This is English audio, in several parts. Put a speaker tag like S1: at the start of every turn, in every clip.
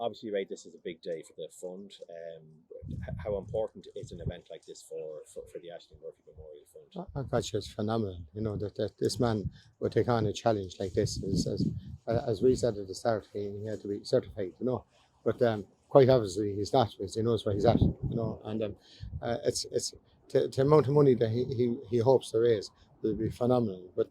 S1: Obviously, right, this is a big day for the fund. How important is an event like this for the Ashling Murphy Memorial Fund?
S2: Gotcha, it's phenomenal. That this man would take on a challenge like this. As we said at the start, he had to be certified. But quite obviously he's not, because he knows where he's at. And it's the amount of money that he hopes to raise will be phenomenal. But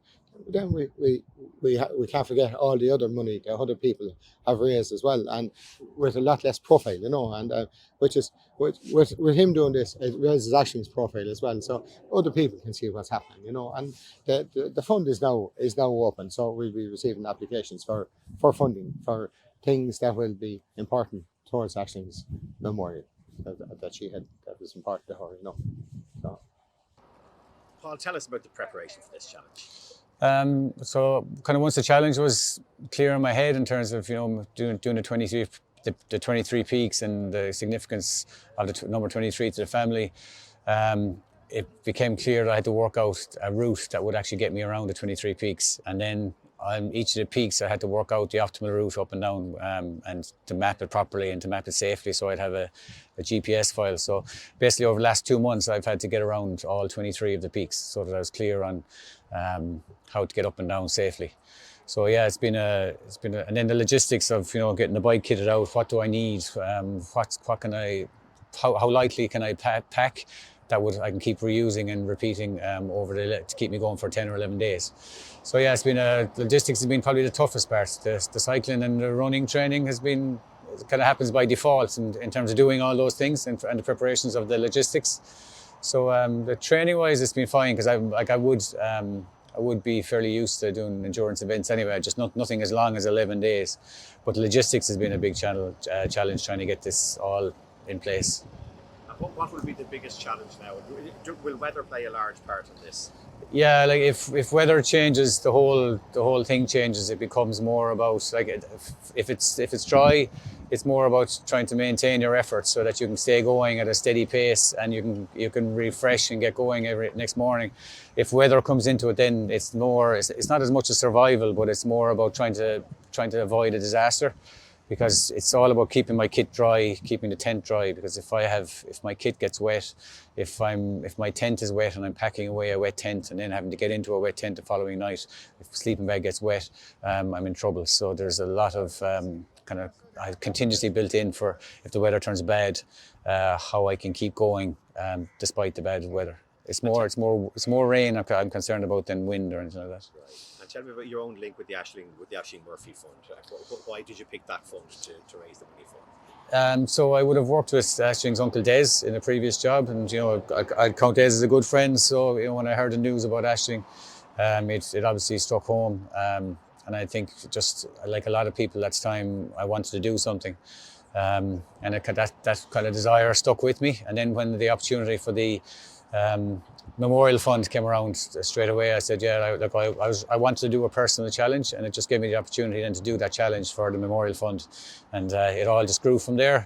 S2: then we can't forget all the other money that other people have raised as well, and with a lot less profile. And which is with him doing this, it raises Ashling's profile as well. So other people can see what's happening, and the fund is now open, so we'll be receiving applications for funding for things that will be important towards Ashling's memorial that she had, that was important to her. So
S1: Paul, tell us about the preparation for this challenge.
S3: So kind of once the challenge was clear in my head in terms of doing the 23 peaks and the significance of the number 23 to the family, it became clear that I had to work out a route that would actually get me around the 23 peaks. And then on each of the peaks, I had to work out the optimal route up and down, and to map it properly and to map it safely, so I'd have a GPS file. So basically over the last 2 months, I've had to get around all 23 of the peaks so that I was clear on how to get up and down safely. So yeah, it's been and then the logistics of getting the bike kitted out. What do I need? What can I? How lightly can I pack? That I can keep reusing and repeating to keep me going for 10 or 11 days. So yeah, logistics has been probably the toughest part. The cycling and the running training has been, it kind of happens by default in terms of doing all those things and the preparations of the logistics. So the training wise, it's been fine, because I would be fairly used to doing endurance events anyway, just nothing as long as 11 days. But the logistics has been a big challenge trying to get this all in place.
S1: What will be the biggest challenge now? Will weather play a large part in this?
S3: Yeah, like if weather changes, the whole thing changes. It becomes more about, like, if it's dry, it's more about trying to maintain your efforts so that you can stay going at a steady pace, and you can refresh and get going every next morning. If weather comes into it, then it's not as much a survival, but it's more about trying to avoid a disaster. Because it's all about keeping my kit dry, keeping the tent dry. Because if my kit gets wet, if my tent is wet and I'm packing away a wet tent and then having to get into a wet tent the following night, if the sleeping bag gets wet, I'm in trouble. So there's a lot of kind of contingency built in for if the weather turns bad, how I can keep going despite the bad weather. It's more rain I'm concerned about than wind or anything like that.
S1: Right. And tell me about your own link with the Ashling Murphy Fund. Why did you pick that fund to raise the money for?
S3: So I would have worked with Ashling's Uncle Des in a previous job, and I'd count Des as a good friend. So when I heard the news about Ashling, it obviously struck home. And I think, just like a lot of people, that's time I wanted to do something. And that kind of desire stuck with me. And then when the opportunity for the Memorial Fund came around, straight away I said, yeah, I wanted to do a personal challenge, and it just gave me the opportunity then to do that challenge for the Memorial Fund, and it all just grew from there.